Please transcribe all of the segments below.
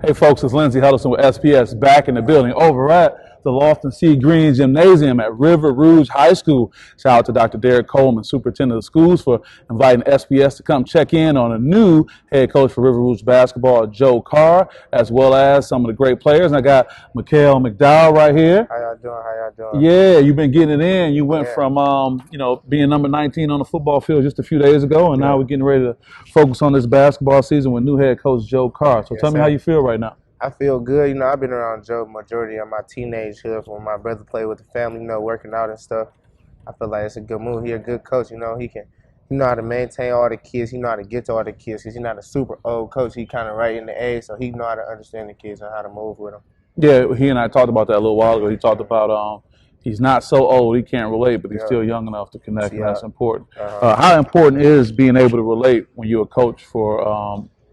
Hey folks, it's Lindsey Huddleston with SPS back in the building over at the Lofton Sea Green Gymnasium at Rouge High School. Shout out to Dr. Derek Coleman, Superintendent of Schools, for inviting SPS to come check in on a new head coach for Rouge basketball, Joe Carr, as well as some of the great players. And I got Mckale and McDowell right here. How y'all doing? How y'all doing? Yeah, you've been getting it in. You went from being number 19 on the football field just a few days ago, and now we're getting ready to focus on this basketball season with new head coach Joe Carr. So tell me how you feel right now. I feel good. You know, I've been around Joe majority of my teenagehood when my brother played with the family, you know, working out and stuff. I feel like it's a good move. He's a good coach. You know, he know how to maintain all the kids. He know how to get to all the kids because he's not a super old coach. He kind of right in the age, so he know how to understand the kids and how to move with them. Yeah, he and I talked about that a little while ago. He talked about he's not so old, he can't relate, but he's still young enough to connect, and that's important. How important is being able to relate when you're a coach for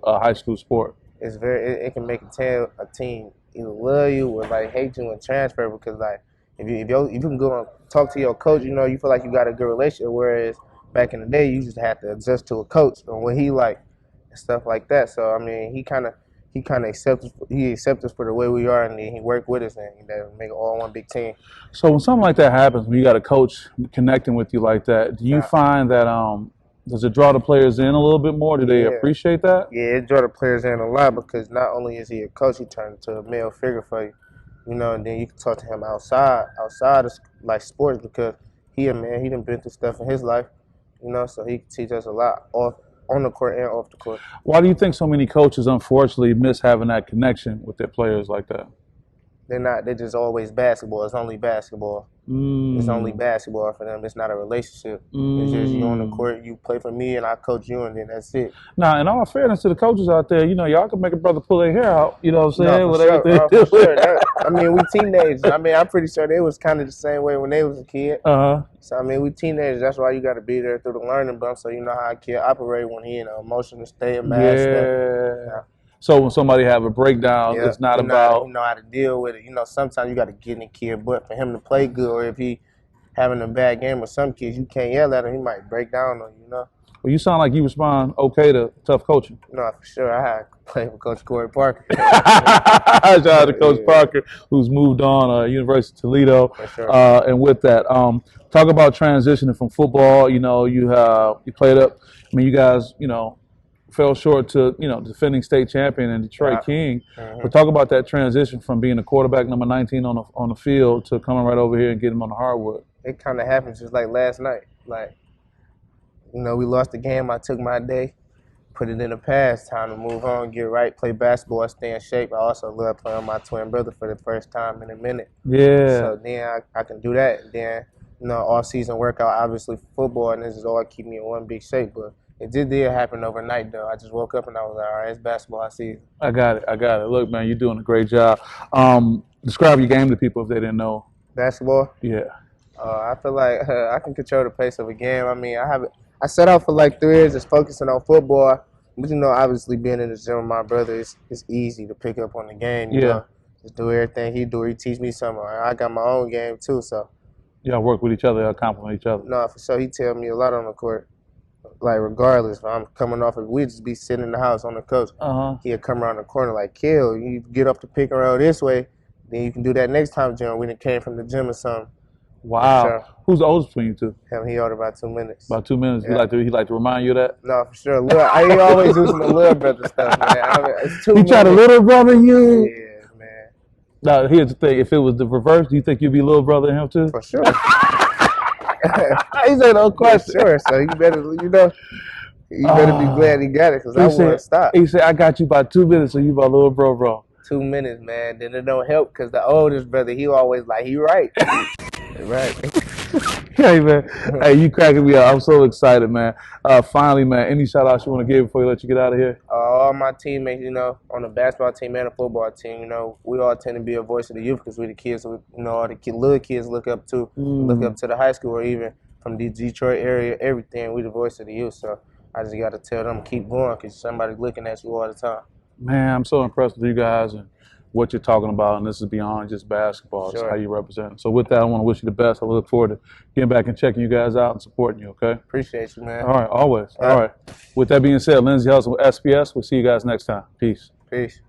a high school sport? It's it can make a team either love you or like hate you and transfer, because like if you can go and talk to your coach, you know, you feel like you got a good relationship, whereas back in the day you just had to adjust to a coach and what he like and stuff like that. So I mean, he kind of accepts us for the way we are, and he worked with us, and that make it all one big team. So when something like that happens, when you got a coach connecting with you like that, do you find that does it draw the players in a little bit more? Do they appreciate that? Yeah, it draw the players in a lot, because not only is he a coach, he turned into a male figure for you, you know, and then you can talk to him outside of like sports, because he a man, he done been through stuff in his life, you know, so he can teach us a lot on the court and off the court. Why do you think so many coaches unfortunately miss having that connection with their players like that? They're just always basketball. It's only basketball. It's only basketball for them. It's not a relationship. It's just you on the court, you play for me, and I coach you, and then that's it. Now, in all fairness to the coaches out there, you know, y'all can make a brother pull their hair out, you know what I'm saying? No, for sure. I mean, we teenagers. I mean, I'm pretty sure they was kind of the same way when they was a kid. So, I mean, we teenagers. That's why you got to be there through the learning bump, so you know how a kid operate when he in an emotional state, mad stuff. So when somebody have a breakdown, it's not about... You know how to deal with it. You know, sometimes you got to get in the kid, but for him to play good, or if he having a bad game with some kids, you can't yell at him. He might break down on you, you know? Well, you sound like you respond okay to tough coaching. No, for sure. I had played with Coach Corey Parker. Shout out to Coach Parker, who's moved on, University of Toledo. For sure. And with that, talk about transitioning from football. You know, you played up. I mean, you guys, you know, fell short to, you know, defending state champion and Detroit King. But talk about that transition from being a quarterback number 19 on the field to coming right over here and getting him on the hardwood. It kind of happened just like last night. Like, you know, we lost the game. I took my day, put it in the past, time to move on, get right, play basketball, stay in shape. I also love playing with my twin brother for the first time in a minute. Yeah. So then I can do that. And then, you know, off-season workout, obviously football, and this is all keep me in one big shape. But it did happen overnight, though. I just woke up and I was like, all right, it's basketball season. I got it. Look, man, you're doing a great job. Describe your game to people if they didn't know. Basketball? Yeah. I feel like I can control the pace of a game. I mean, I set out for like 3 years just focusing on football. But, you know, obviously being in the gym with my brother, it's easy to pick up on the game. You know? Just do everything he do. He teach me something. I got my own game, too, so. Y'all work with each other. Y'all compliment each other. No, for sure. He tell me a lot on the court. Like, regardless, if I'm coming off of, we just be sitting in the house on the coach. He'll come around the corner like, Kill, you get up to pick and roll this way, then you can do that next time, Jim. We done came from the gym or something. Wow. Sure. Who's the oldest between you two? Him, he older about 2 minutes. About 2 minutes? Yeah. He like to remind you of that? No, for sure. He always do some little brother stuff, man. I mean, it's 2 minutes. He try to little brother you? Yeah, man. Now, here's the thing. If it was the reverse, do you think you'd be little brother than him too? For sure. He said no question. Sure, so you better, you know, you better be glad he got it, because I wouldn't stop. He said, I got you by 2 minutes, so you my little bro. 2 minutes, man. Then it don't help, because the oldest brother, he always like, he right. Right. Hey, man. Hey, you cracking me up. I'm so excited, man. Finally, man, any shout-outs you want to give before you let you get out of here? All my teammates, you know, on the basketball team and the football team, you know, we all tend to be a voice of the youth, because we're the kids, you know, all the little kids look up to the high school, or even from the Detroit area, everything. We the voice of the youth, so I just got to tell them keep going, because somebody's looking at you all the time. Man, I'm so impressed with you guys and what you're talking about, and this is beyond just basketball. It's how you represent. So with that, I want to wish you the best. I look forward to getting back and checking you guys out and supporting you, okay? Appreciate you, man. All right, always. All right. With that being said, Lindsey Huddleston with SPS. We'll see you guys next time. Peace. Peace.